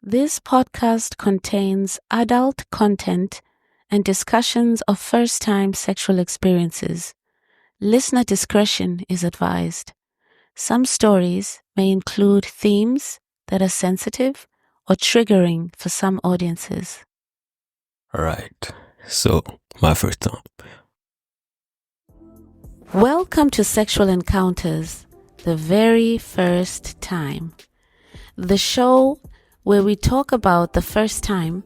This podcast contains adult content and discussions of first-time sexual experiences. Listener discretion is advised. Some stories may include themes that are sensitive or triggering for some audiences. Alright, so my first time. Welcome to Sexual Encounters, the very first time. The show where we talk about the first time,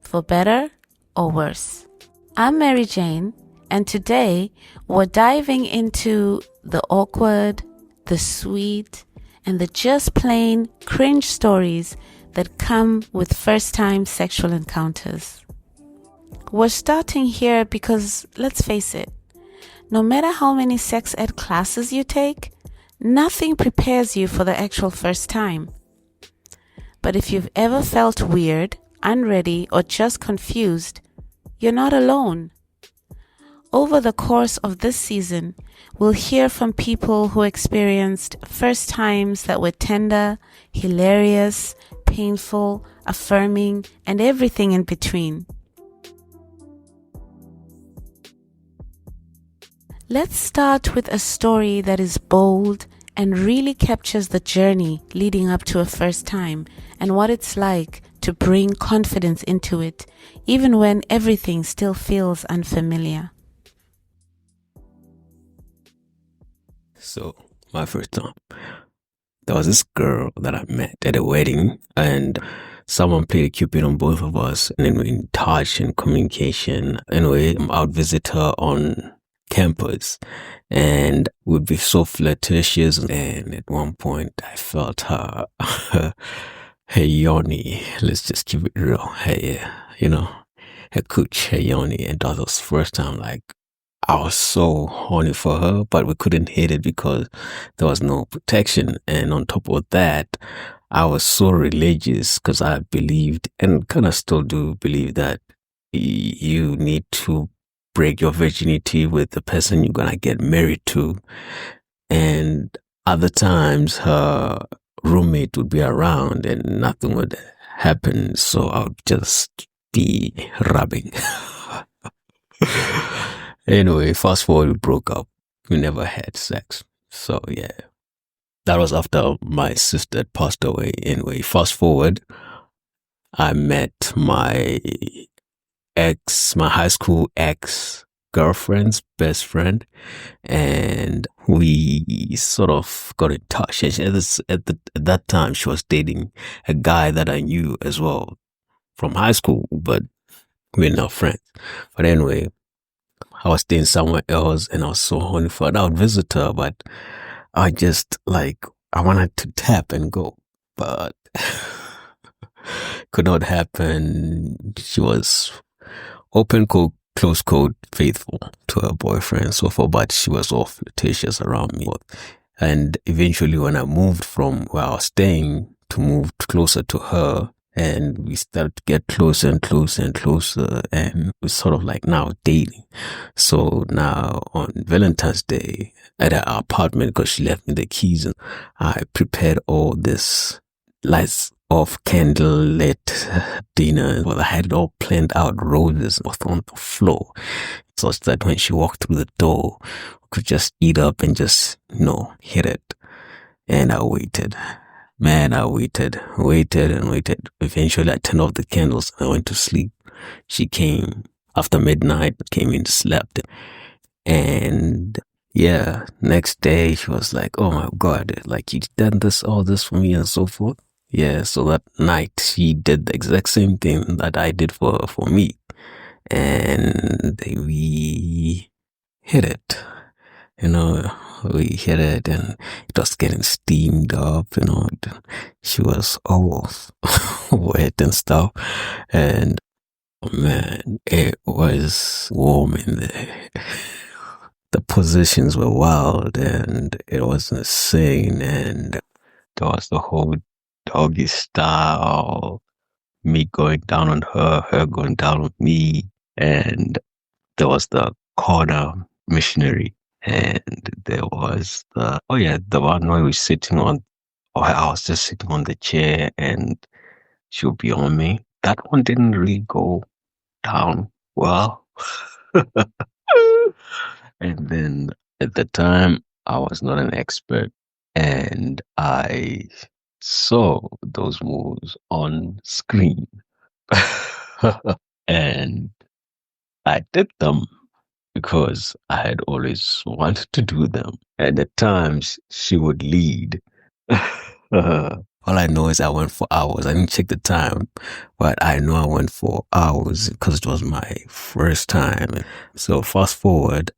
for better or worse. I'm MaryJane, and today we're diving into the awkward, the sweet, and the just plain cringe stories that come with first-time sexual encounters. We're starting here because, let's face it, no matter how many sex ed classes you take, nothing prepares you for the actual first time. But if you've ever felt weird, unready, or just confused, you're not alone. Over the course of this season, we'll hear from people who experienced first times that were tender, hilarious, painful, affirming, and everything in between. Let's start with a story that is bold and really captures the journey leading up to a first time and what it's like to bring confidence into it, even when everything still feels unfamiliar. So, my first time. There was this girl that I met at a wedding, and someone played a cupid on both of us, and then we're in touch and communication. Anyway, I would visit her on campus, and would be so flirtatious, and at one point I felt her her yoni, let's just keep it real, her cooch, her yoni, and that was the first time I was so horny for her, but we couldn't hit it because there was no protection. And on top of that, I was so religious because I believed, and kind of still do believe, that you need to break your virginity with the person you're gonna get married to. And other times her roommate would be around and nothing would happen, so I would just be rubbing. Anyway, fast forward, we broke up. We never had sex. So yeah, that was after my sister had passed away. Anyway, fast forward, I met my high school ex girlfriend's best friend, and we sort of got in touch. And at that time, she was dating a guy that I knew as well from high school, but we're not friends. But anyway, I was staying somewhere else, and I was so horny for her. I would visit her, but I just I wanted to tap and go, but could not happen. She was open code, close code, faithful to her boyfriend and so forth, but she was all flirtatious around me. And eventually, when I moved from where I was staying to move closer to her, and we started to get closer and closer and closer, and we're sort of now dating. So now on Valentine's Day at our apartment, because she left me the keys, and I prepared all this lights off, candle-lit dinner. Well, I had it all planned out, roses on the floor, such that when she walked through the door, we could just eat up and just, hit it. And I waited. Man, I waited and waited. Eventually, I turned off the candles and I went to sleep. She came after midnight, came in, slept. And yeah, next day she was like, oh my God, you done all this for me and so forth. Yeah, so that night she did the exact same thing that I did for me. And we hit it. We hit it and it was getting steamed up, she was all wet and stuff. And man, it was warm in there. The positions were wild and it was insane. And there was the whole doggy style, me going down on her going down on me. And there was the corner missionary. And there was the one where we were sitting on, or I was just sitting on the chair and she'll be on me. That one didn't really go down well. And then at the time, I was not an expert, and I saw those moves on screen. And I did them because I had always wanted to do them. And at times, she would lead. All I know is I went for hours. I didn't check the time, but I know I went for hours because it was my first time. So fast forward,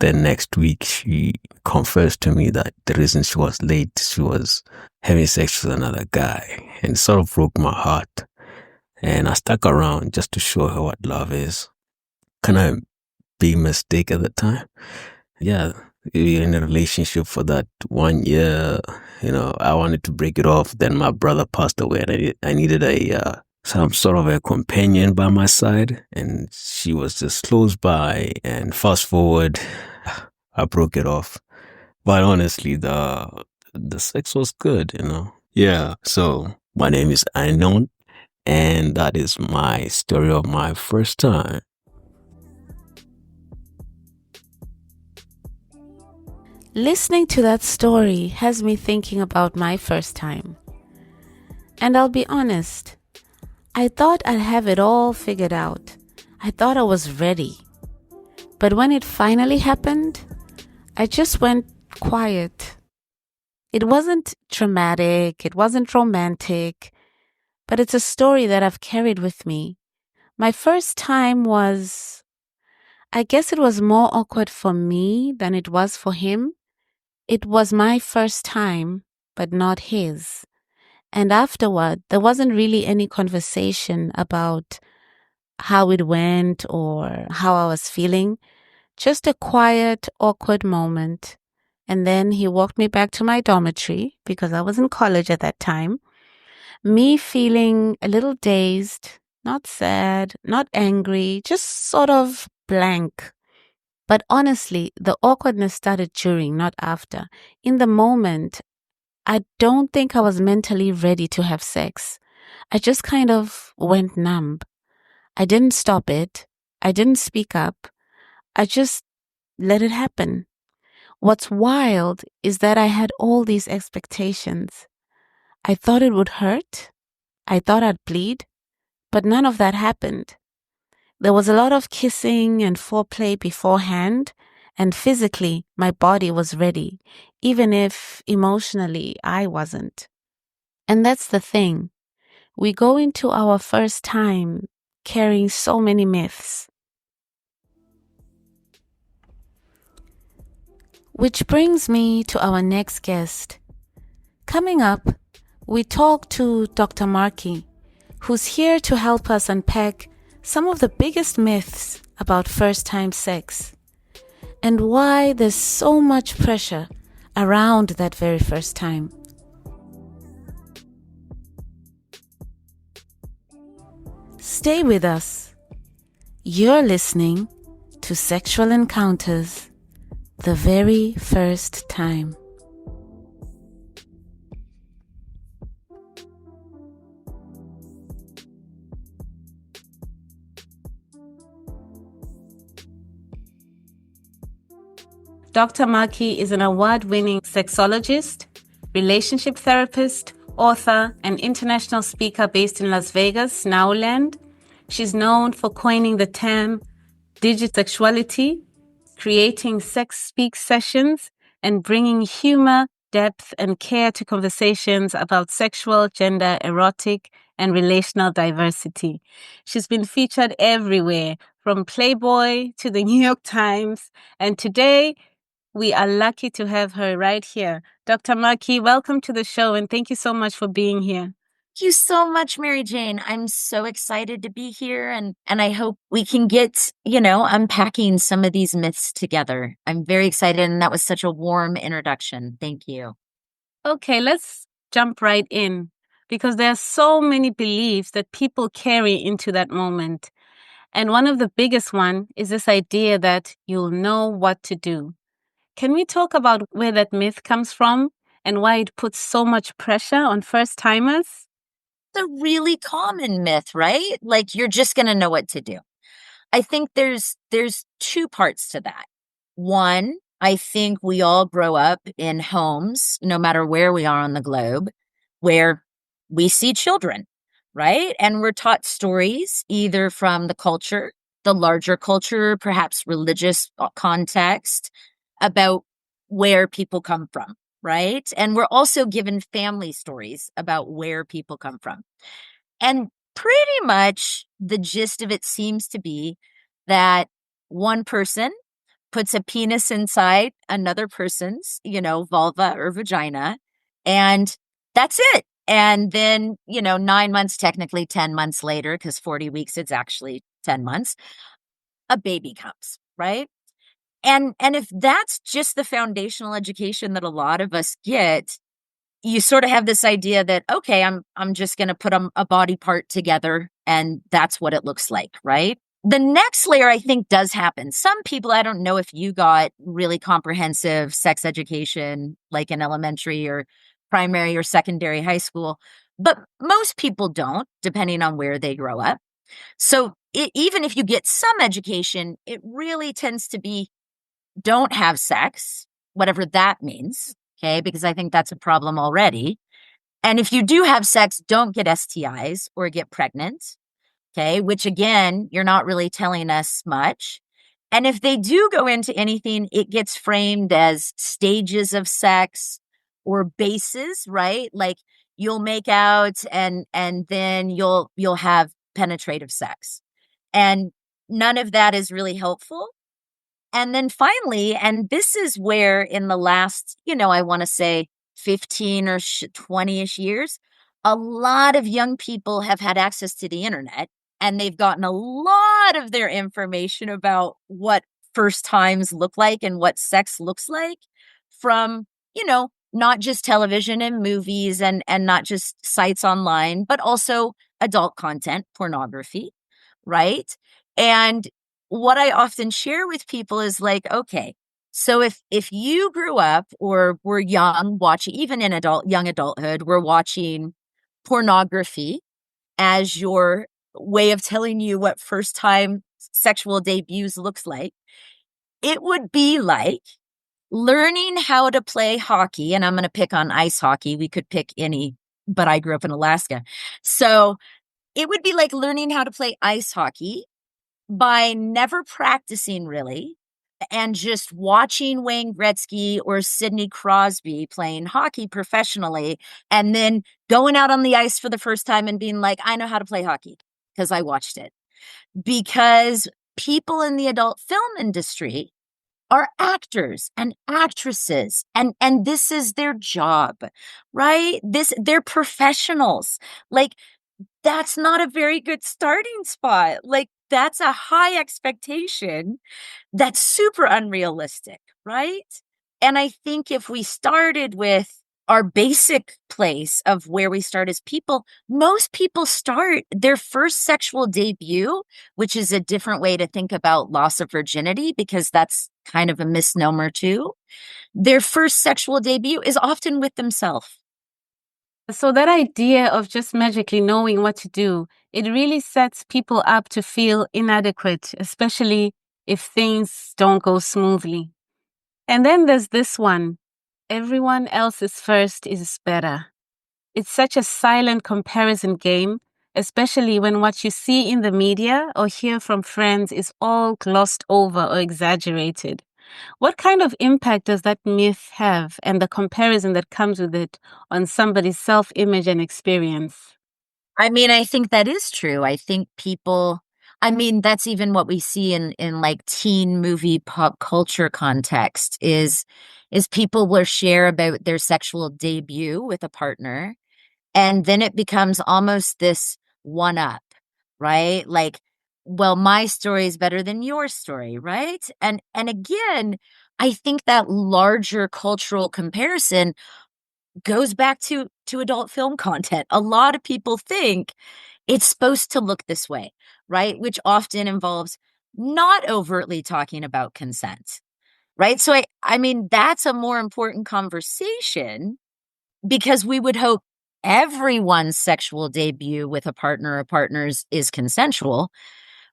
then next week she confessed to me that the reason she was late, she was having sex with another guy, and it sort of broke my heart. And I stuck around just to show her what love is. Kind of big mistake at the time. Yeah, we were in a relationship for that 1 year. I wanted to break it off. Then my brother passed away, and I needed some sort of a companion by my side, and she was just close by. And fast forward, I broke it off. But honestly, the sex was good. Yeah. So my name is Unknown, and that is my story of my first time. Listening to that story has me thinking about my first time. And I'll be honest, I thought I'd have it all figured out. I thought I was ready. But when it finally happened, I just went quiet. It wasn't dramatic, it wasn't romantic, but it's a story that I've carried with me. My first time I guess it was more awkward for me than it was for him. It was my first time, but not his. And afterward, there wasn't really any conversation about how it went or how I was feeling. Just a quiet, awkward moment. And then he walked me back to my dormitory because I was in college at that time. Me feeling a little dazed, not sad, not angry, just sort of blank. But honestly, the awkwardness started during, not after. In the moment, I don't think I was mentally ready to have sex. I just kind of went numb. I didn't stop it. I didn't speak up. I just let it happen. What's wild is that I had all these expectations. I thought it would hurt. I thought I'd bleed. But none of that happened. There was a lot of kissing and foreplay beforehand, and physically, my body was ready, even if emotionally I wasn't. And that's the thing. We go into our first time carrying so many myths. Which brings me to our next guest. Coming up, we talk to Dr. Markie, who's here to help us unpack some of the biggest myths about first-time sex and why there's so much pressure around that very first time. Stay with us. You're listening to Sexual Encounters, the very first time. Dr. Markie is an award-winning sexologist, relationship therapist, author, and international speaker based in Las Vegas, Nowland. She's known for coining the term digisexuality, creating sex speak sessions, and bringing humor, depth, and care to conversations about sexual, gender, erotic, and relational diversity. She's been featured everywhere, from Playboy to the New York Times, and today we are lucky to have her right here. Dr. Markie, welcome to the show, and thank you so much for being here. Thank you so much, MaryJane. I'm so excited to be here, and I hope we can get, unpacking some of these myths together. I'm very excited, and that was such a warm introduction. Thank you. Okay, let's jump right in, because there are so many beliefs that people carry into that moment. And one of the biggest one is this idea that you'll know what to do. Can we talk about where that myth comes from and why it puts so much pressure on first-timers? a really common myth, right? Like you're just going to know what to do. I think there's two parts to that. One, I think we all grow up in homes, no matter where we are on the globe, where we see children, right? And we're taught stories either from the culture, the larger culture, perhaps religious context, about where people come from, right? And we're also given family stories about where people come from. And pretty much the gist of it seems to be that one person puts a penis inside another person's, vulva or vagina, and that's it. And then, 9 months, technically 10 months later, because 40 weeks, it's actually 10 months, a baby comes, right? And if that's just the foundational education that a lot of us get, you sort of have this idea that, okay, I'm just going to put a body part together and that's what it looks like, right? The next layer I think does happen. Some people, I don't know if you got really comprehensive sex education like in elementary or primary or secondary high school, but most people don't, depending on where they grow up. So even if you get some education, it really tends to be don't have sex, whatever that means. Okay, because I think that's a problem already. And if you do have sex, don't get STIs or get pregnant. Okay, which again, you're not really telling us much. And if they do go into anything, it gets framed as stages of sex or bases, right? Like you'll make out and then you'll have penetrative sex. And none of that is really helpful. And then finally, and this is where in the last, I want to say 15 or 20-ish years, a lot of young people have had access to the internet and they've gotten a lot of their information about what first times look like and what sex looks like from, not just television and movies and not just sites online, but also adult content, pornography, right? And what I often share with people is like, okay, so if you grew up or were young watching, even in young adulthood, we're watching pornography as your way of telling you what first time sexual debuts looks like, it would be like learning how to play hockey. And I'm going to pick on ice hockey. We could pick any, but I grew up in Alaska. So it would be like learning how to play ice hockey by never practicing really and just watching Wayne Gretzky or Sidney Crosby playing hockey professionally and then going out on the ice for the first time and being like, I know how to play hockey because I watched it. Because people in the adult film industry are actors and actresses and this is their job, right? They're professionals. Like that's not a very good starting spot. Like that's a high expectation that's super unrealistic, right? And I think if we started with our basic place of where we start as people, most people start their first sexual debut, which is a different way to think about loss of virginity because that's kind of a misnomer too. Their first sexual debut is often with themselves. So that idea of just magically knowing what to do, it really sets people up to feel inadequate, especially if things don't go smoothly. And then there's this one. Everyone else's first is better. It's such a silent comparison game, especially when what you see in the media or hear from friends is all glossed over or exaggerated. What kind of impact does that myth have and the comparison that comes with it on somebody's self-image and experience? I mean, I think that is true. I think that's even what we see in like teen movie pop culture context is people will share about their sexual debut with a partner and then it becomes almost this one up, right? Like, well, my story is better than your story, right? And again, I think that larger cultural comparison goes back to adult film content. A lot of people think it's supposed to look this way, right? Which often involves not overtly talking about consent, right? So I mean that's a more important conversation because we would hope everyone's sexual debut with a partner or partners is consensual,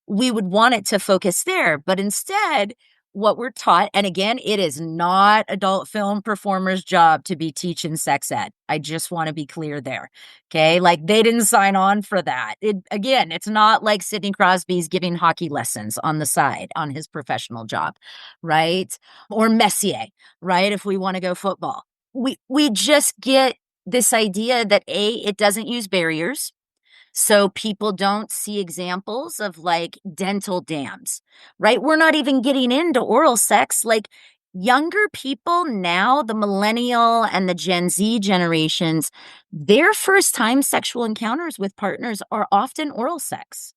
we would want it to focus there. But instead, what we're taught, and again, it is not adult film performers' job to be teaching sex ed. I just want to be clear there. Okay. Like they didn't sign on for that. Again, it's not like Sidney Crosby's giving hockey lessons on the side on his professional job, right? Or Messier, right? If we want to go football. We just get this idea that it doesn't use barriers. So people don't see examples of like dental dams, right? We're not even getting into oral sex. Like younger people now, the millennial and the Gen Z generations, their first time sexual encounters with partners are often oral sex.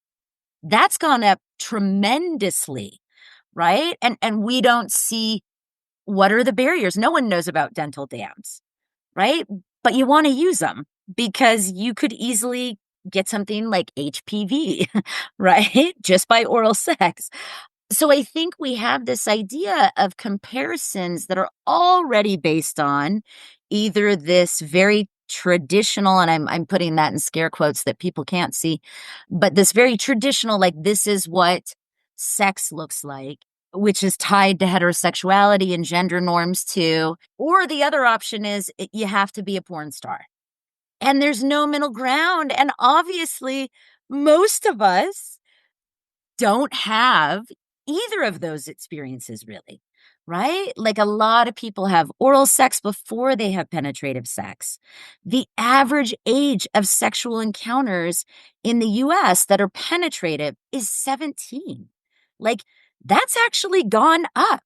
That's gone up tremendously, right? And we don't see what are the barriers. No one knows about dental dams, right? But you want to use them because you could easily get something like HPV, right? Just by oral sex. So I think we have this idea of comparisons that are already based on either this very traditional, and I'm putting that in scare quotes that people can't see, but this very traditional, like this is what sex looks like, which is tied to heterosexuality and gender norms too. Or the other option is you have to be a porn star. And there's no middle ground. And obviously, most of us don't have either of those experiences really, right? Like a lot of people have oral sex before they have penetrative sex. The average age of sexual encounters in the US that are penetrative is 17. Like that's actually gone up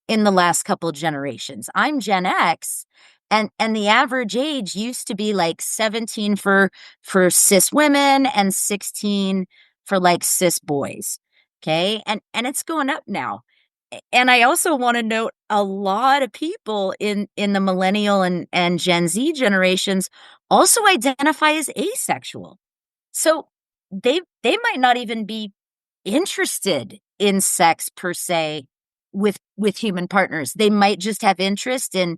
in the last couple generations. I'm Gen X. And the average age used to be like 17 for cis women and 16 for like cis boys. Okay. And it's going up now. And I also want to note a lot of people in the millennial and Gen Z generations also identify as asexual. So they might not even be interested in sex per se with human partners. They might just have interest in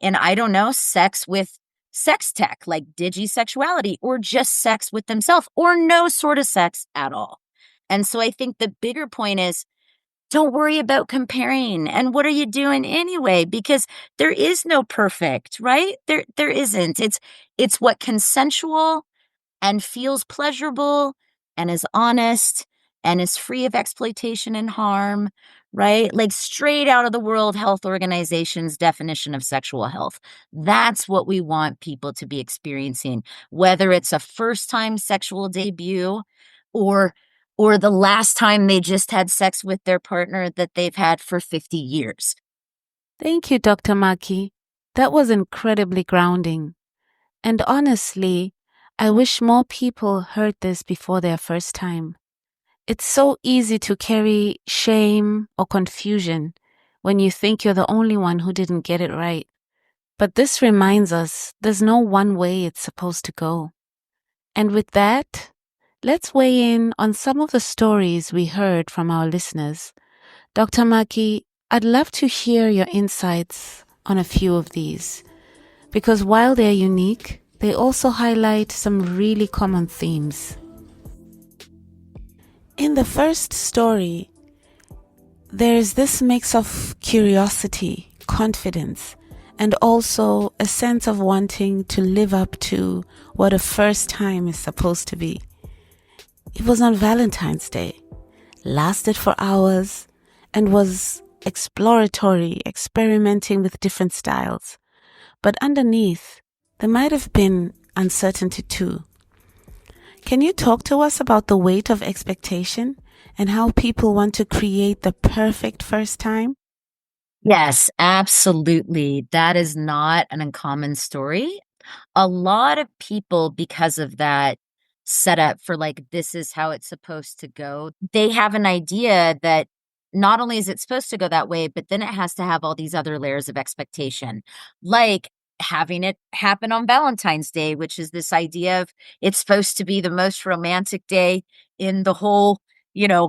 I don't know, sex with sex tech, like digisexuality, or just sex with themselves, or no sort of sex at all. And so I think the bigger point is don't worry about comparing. And what are you doing anyway? Because there is no perfect, right? There isn't. It's what consensual and feels pleasurable and is honest and is free of exploitation and harm, right? Like straight out of the World Health Organization's definition of sexual health. That's what we want people to be experiencing, whether it's a first time sexual debut or the last time they just had sex with their partner that they've had for 50 years. Thank you, Dr. Markie. That was incredibly grounding. And honestly, I wish more people heard this before their first time. It's so easy to carry shame or confusion when you think you're the only one who didn't get it right. But this reminds us there's no one way it's supposed to go. And with that, let's weigh in on some of the stories we heard from our listeners. Dr. Markie, I'd love to hear your insights on a few of these, because while they're unique, they also highlight some really common themes. In the first story, there's this mix of curiosity, confidence, and also a sense of wanting to live up to what a first time is supposed to be. It was on Valentine's Day, lasted for hours, and was exploratory, experimenting with different styles. But underneath, there might have been uncertainty too. Can you talk to us about the weight of expectation and how people want to create the perfect first time? Yes, absolutely. That is not an uncommon story. A lot of people, because of that setup for like, this is how it's supposed to go, they have an idea that not only is it supposed to go that way, but then it has to have all these other layers of expectation, like having it happen on Valentine's Day, which is this idea of it's supposed to be the most romantic day in the whole,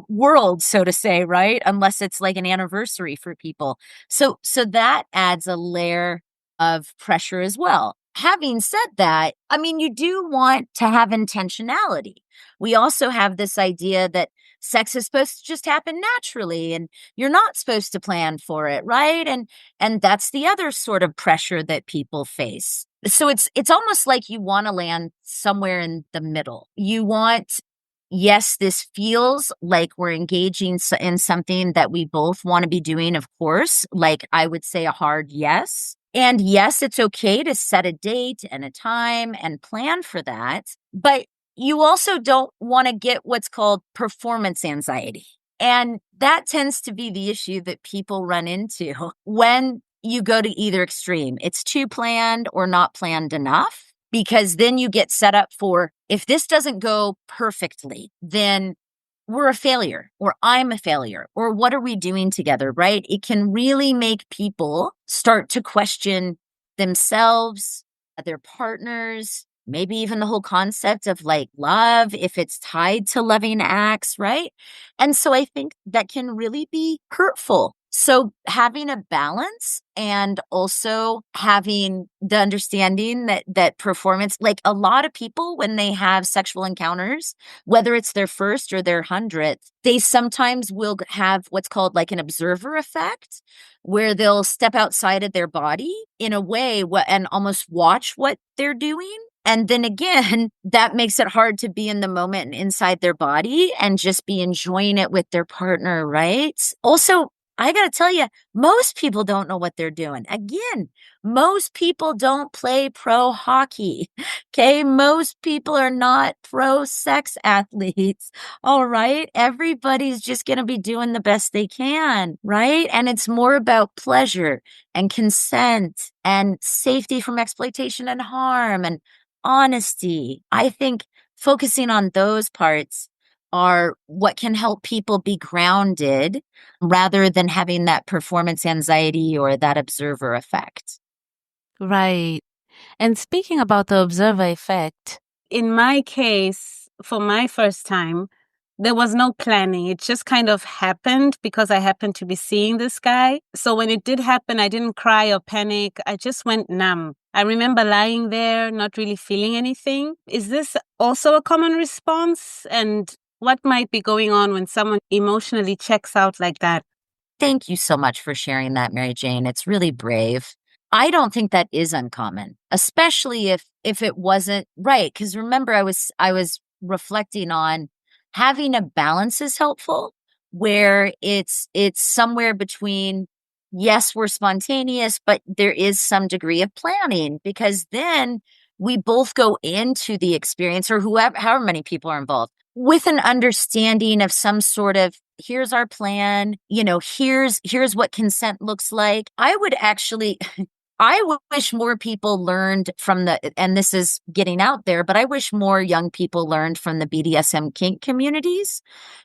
world, so to say, right? Unless it's like an anniversary for people. So that adds a layer of pressure as well. having said that, I mean, you do want to have intentionality. We also have this idea that sex is supposed to just happen naturally and you're not supposed to plan for it, right? And that's the other sort of pressure that people face. So it's almost like you want to land somewhere in the middle. You want, yes, this feels like we're engaging in something that we both want to be doing, of course, like I would say a hard yes. And yes, it's okay to set a date and a time and plan for that. But you also don't want to get what's called performance anxiety. And that tends to be the issue that people run into when you go to either extreme. It's too planned or not planned enough, because then you get set up for, if this doesn't go perfectly, then we're a failure, or I'm a failure, or what are we doing together, right? It can really make people start to question themselves, their partners, maybe even the whole concept of like love, if it's tied to loving acts, right? And so I think that can really be hurtful. So having a balance and also having the understanding that performance, like a lot of people, when they have sexual encounters, whether it's their first or their 100th, they sometimes will have what's called like an observer effect, where they'll step outside of their body in a way and almost watch what they're doing. And then again, that makes it hard to be in the moment and inside their body and just be enjoying it with their partner, right? Also, I got to tell you, most people don't know what they're doing. Again, most people don't play pro hockey. Okay. Most people are not pro sex athletes. All right. Everybody's just going to be doing the best they can. Right. And it's more about pleasure and consent and safety from exploitation and harm and honesty. I think focusing on those parts are what can help people be grounded rather than having that performance anxiety or that observer effect. Right. And speaking about the observer effect, in my case, for my first time, there was no planning. It just kind of happened because I happened to be seeing this guy. So when it did happen, I didn't cry or panic. I just went numb. I remember lying there, not really feeling anything. Is this also a common response? And what might be going on when someone emotionally checks out like that? Thank you so much for sharing that, MaryJane. It's really brave. I don't think that is uncommon, especially if it wasn't right. Because remember, I was reflecting on having a balance is helpful, where it's somewhere between, yes, we're spontaneous, but there is some degree of planning, because then we both go into the experience, or whoever, however many people are involved, with an understanding of some sort of, here's our plan, here's what consent looks like. I would actually I wish more people learned from and this is getting out there, but I wish more young people learned from the BDSM kink communities,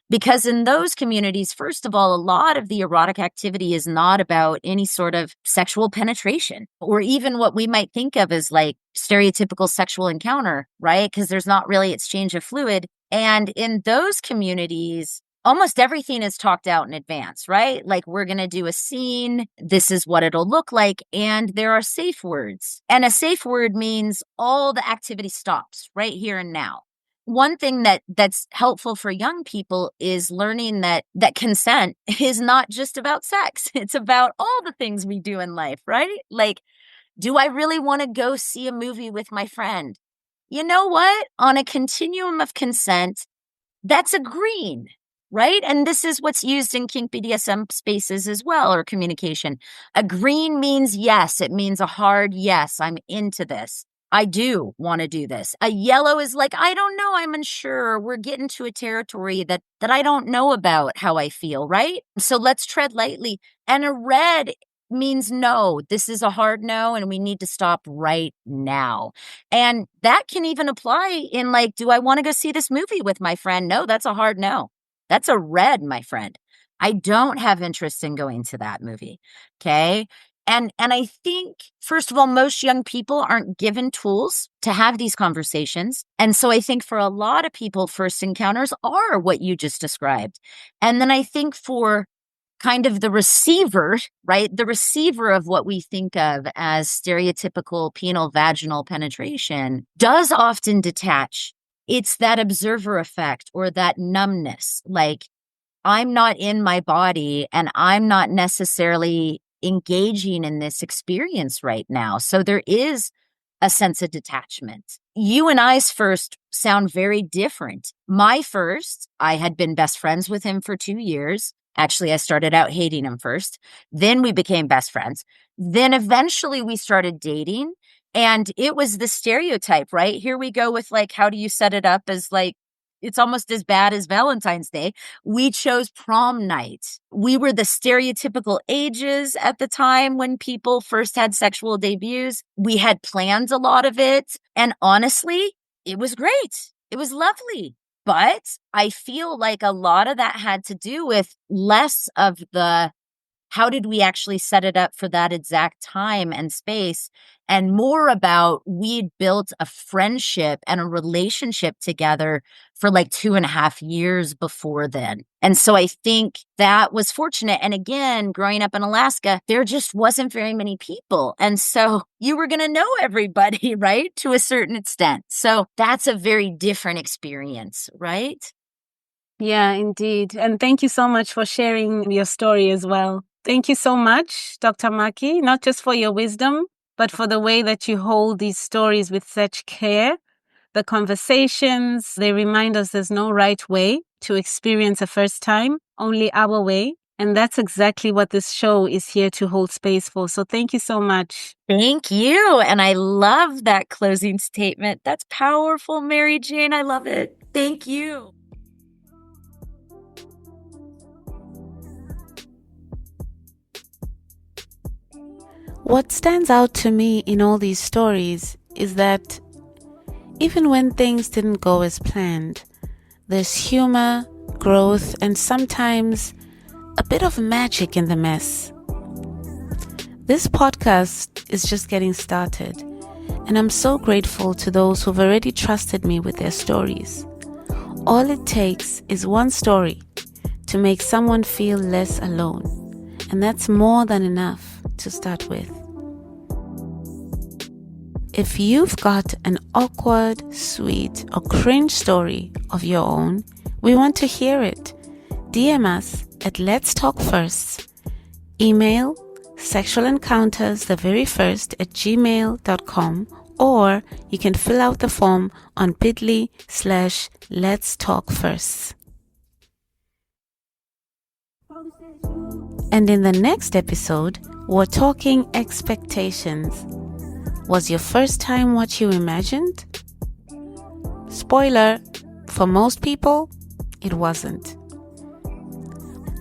because in those communities, first of all, a lot of the erotic activity is not about any sort of sexual penetration or even what we might think of as like stereotypical sexual encounter, right? Because there's not really exchange of fluid. And in those communities, almost everything is talked out in advance, right? Like, we're going to do a scene. This is what it'll look like. And there are safe words. And a safe word means all the activity stops right here and now. One thing that's helpful for young people is learning that consent is not just about sex. It's about all the things we do in life, right? Like, do I really want to go see a movie with my friend? You know what? On a continuum of consent, that's agreeing, right? And this is what's used in kink BDSM spaces as well, or communication. Agreeing means yes. It means a hard yes. I'm into this. I do want to do this. A yellow is like, I don't know. I'm unsure. We're getting to a territory that I don't know about how I feel, right? So let's tread lightly. And a red means no. This is a hard no, and we need to stop right now. And that can even apply in like, do I want to go see this movie with my friend? No, that's a hard no. That's a red, my friend. I don't have interest in going to that movie. Okay. And I think, first of all, most young people aren't given tools to have these conversations. And so I think for a lot of people, first encounters are what you just described. And then I think for kind of the receiver, right? The receiver of what we think of as stereotypical penile vaginal penetration does often detach. It's that observer effect or that numbness. Like, I'm not in my body and I'm not necessarily engaging in this experience right now. So there is a sense of detachment. You and I's first sound very different. My first, I had been best friends with him for 2 years. Actually, I started out hating him first. Then we became best friends. Then eventually we started dating. And it was the stereotype, right? Here we go with like, how do you set it up as like, it's almost as bad as Valentine's Day. We chose prom night. We were the stereotypical ages at the time when people first had sexual debuts. We had planned a lot of it. And honestly, it was great. It was lovely. But I feel like a lot of that had to do with less of the how did we actually set it up for that exact time and space, and more about we'd built a friendship and a relationship together for like 2.5 years before then. And so I think that was fortunate. And again, growing up in Alaska, there just wasn't very many people. And so you were going to know everybody, right? To a certain extent. So that's a very different experience, right? Yeah, indeed. And thank you so much for sharing your story as well. Thank you so much, Dr. Markie, not just for your wisdom, but for the way that you hold these stories with such care. The conversations, they remind us there's no right way to experience a first time, only our way. And that's exactly what this show is here to hold space for. So thank you so much. Thank you. And I love that closing statement. That's powerful, MaryJane. I love it. Thank you. What stands out to me in all these stories is that even when things didn't go as planned, there's humor, growth, and sometimes a bit of magic in the mess. This podcast is just getting started, and I'm so grateful to those who've already trusted me with their stories. All it takes is one story to make someone feel less alone, and that's more than enough to start with. If you've got an awkward, sweet, or cringe story of your own, we want to hear it. DM us at Let's Talk First. Email sexualencounters@gmail.com, or you can fill out the form on bit.ly/Let's Talk First. And in the next episode, we're talking expectations. Was your first time what you imagined? Spoiler, for most people, it wasn't.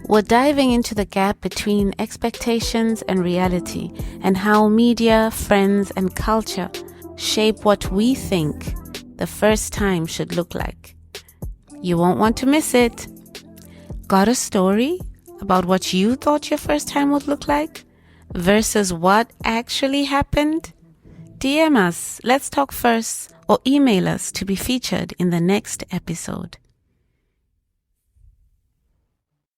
We're diving into the gap between expectations and reality, and how media, friends, and culture shape what we think the first time should look like. You won't want to miss it. Got a story about what you thought your first time would look like versus what actually happened? DM us, Let's Talk First, or email us to be featured in the next episode.